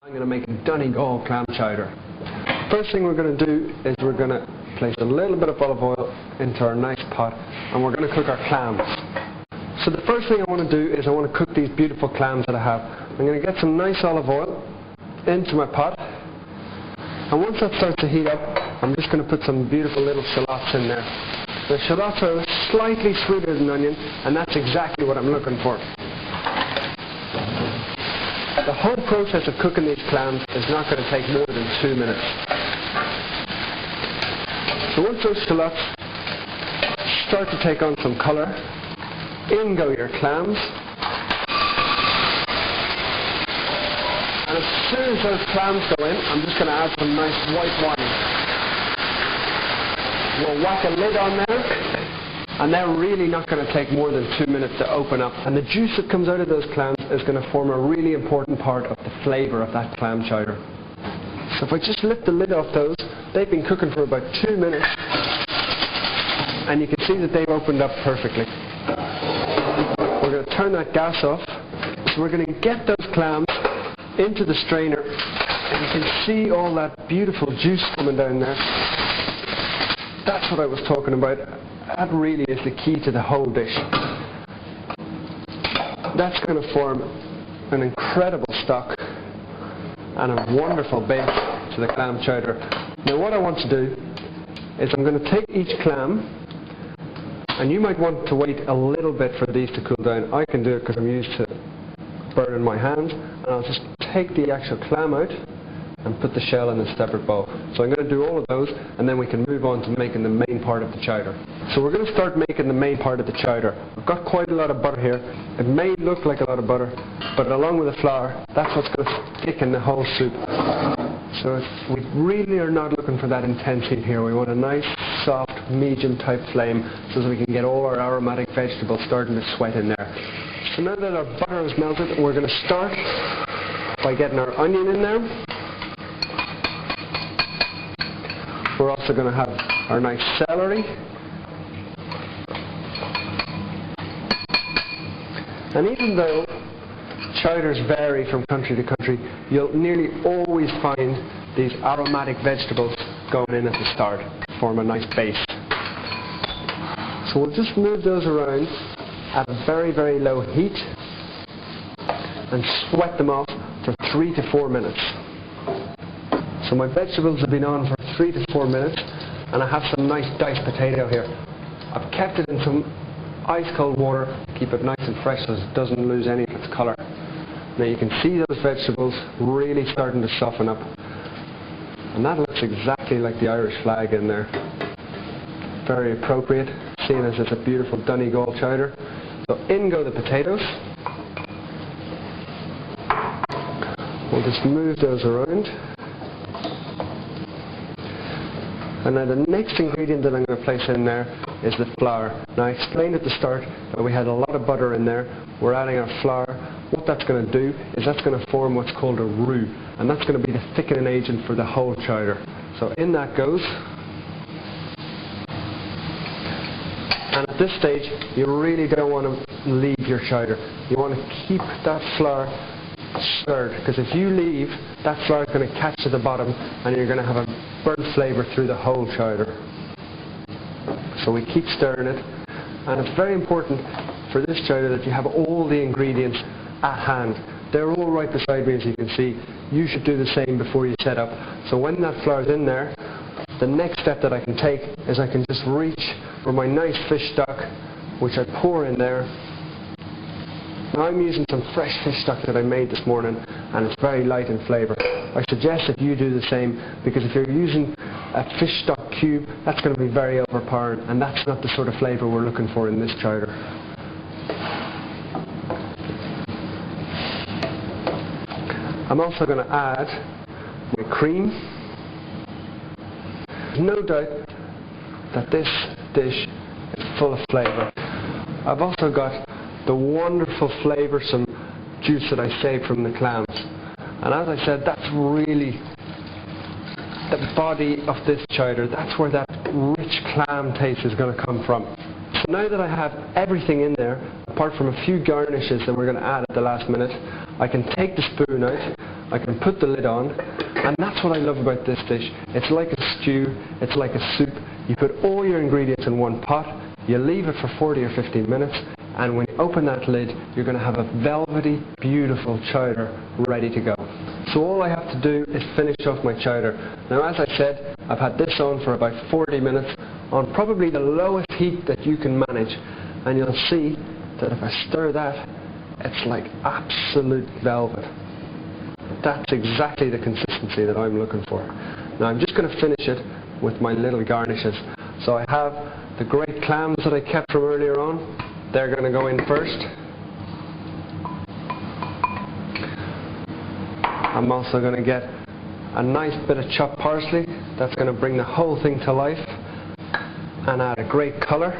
I'm going to make a Donegal clam chowder. First thing we're going to do is we're going to place a little bit of olive oil into our nice pot and we're going to cook our clams. So the first thing I want to do is I want to cook these beautiful clams that I have. I'm going to get some nice olive oil into my pot, and once that starts to heat up, I'm just going to put some beautiful little shallots in there. The shallots are slightly sweeter than onion, and that's exactly what I'm looking for. The whole process of cooking these clams is not going to take more than 2 minutes. So once those shallots start to take on some colour, in go your clams. And as soon as those clams go in, I'm just going to add some nice white wine. We'll whack a lid on there. And they're really not going to take more than 2 minutes to open up. And the juice that comes out of those clams is going to form a really important part of the flavour of that clam chowder. So if I just lift the lid off those, they've been cooking for about 2 minutes. And you can see that they've opened up perfectly. We're going to turn that gas off. So we're going to get those clams into the strainer. And you can see all that beautiful juice coming down there. That's what I was talking about. That really is the key to the whole dish. That's going to form an incredible stock and a wonderful base to the clam chowder. Now what I want to do is I'm going to take each clam, and you might want to wait a little bit for these to cool down. I can do it because I'm used to burning my hands, and I'll just take the actual clam out and put the shell in a separate bowl. So I'm going to do all of those, and then we can move on to making the main part of the chowder. So we're going to start making the main part of the chowder. I've got quite a lot of butter here. It may look like a lot of butter, but along with the flour, that's what's going to thicken the whole soup. So we really are not looking for that intense heat here. We want a nice, soft, medium type flame so that we can get all our aromatic vegetables starting to sweat in there. So now that our butter is melted, we're going to start by getting our onion in there. We're also going to have our nice celery. And even though chowders vary from country to country, you'll nearly always find these aromatic vegetables going in at the start to form a nice base. So we'll just move those around at a very, very low heat and sweat them off for 3 to 4 minutes. So my vegetables have been on for 3 to 4 minutes, and I have some nice diced potato here. I've kept it in some ice cold water to keep it nice and fresh so it doesn't lose any of its colour. Now you can see those vegetables really starting to soften up, and that looks exactly like the Irish flag in there. Very appropriate, seeing as it's a beautiful Donegal chowder. So in go the potatoes. We'll just move those around. And now the next ingredient that I'm going to place in there is the flour. Now I explained at the start that we had a lot of butter in there. We're adding our flour. What that's going to do is that's going to form what's called a roux, and that's going to be the thickening agent for the whole chowder. So in that goes. And at this stage, you really don't want to leave your chowder. You want to keep that flour stirred, because if you leave, that flour is going to catch to the bottom and you're going to have a burnt flavour through the whole chowder. So we keep stirring it, and it's very important for this chowder that you have all the ingredients at hand. They're all right beside me, as you can see. You should do the same before you set up. So when that flour's in there, the next step that I can take is I can just reach for my nice fish stock, which I pour in there. Now I'm using some fresh fish stock that I made this morning, and it's very light in flavour. I suggest that you do the same, because if you're using a fish stock cube, that's going to be very overpowering, and that's not the sort of flavour we're looking for in this chowder. I'm also going to add my cream. There's no doubt that this dish is full of flavour. I've also got the wonderful flavoursome juice that I saved from the clams. And as I said, that's really the body of this chowder. That's where that rich clam taste is going to come from. So now that I have everything in there, apart from a few garnishes that we're going to add at the last minute, I can take the spoon out, I can put the lid on, and that's what I love about this dish. It's like a stew, it's like a soup. You put all your ingredients in one pot, you leave it for 40 or 15 minutes, and when you open that lid, you're going to have a velvety, beautiful chowder ready to go. So all I have to do is finish off my chowder. Now, as I said, I've had this on for about 40 minutes on probably the lowest heat that you can manage, and you'll see that if I stir that, it's like absolute velvet. That's exactly the consistency that I'm looking for. Now I'm just going to finish it with my little garnishes. So I have the great clams that I kept from earlier on. They're going to go in first. I'm also going to get a nice bit of chopped parsley. That's going to bring the whole thing to life and add a great colour.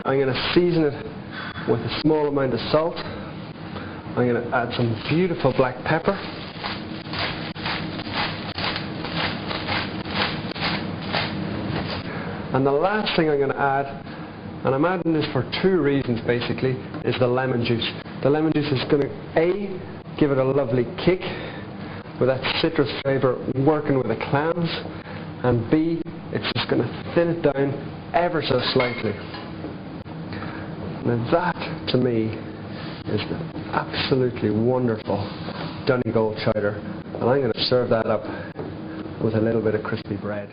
I'm going to season it with a small amount of salt. I'm going to add some beautiful black pepper. And the last thing I'm going to add, and I'm adding this for two reasons basically, is the lemon juice. The lemon juice is going to A, give it a lovely kick with that citrus flavour working with the clams, and B, it's just going to thin it down ever so slightly. Now that, to me, is the absolutely wonderful Donegal chowder, and I'm going to serve that up with a little bit of crispy bread.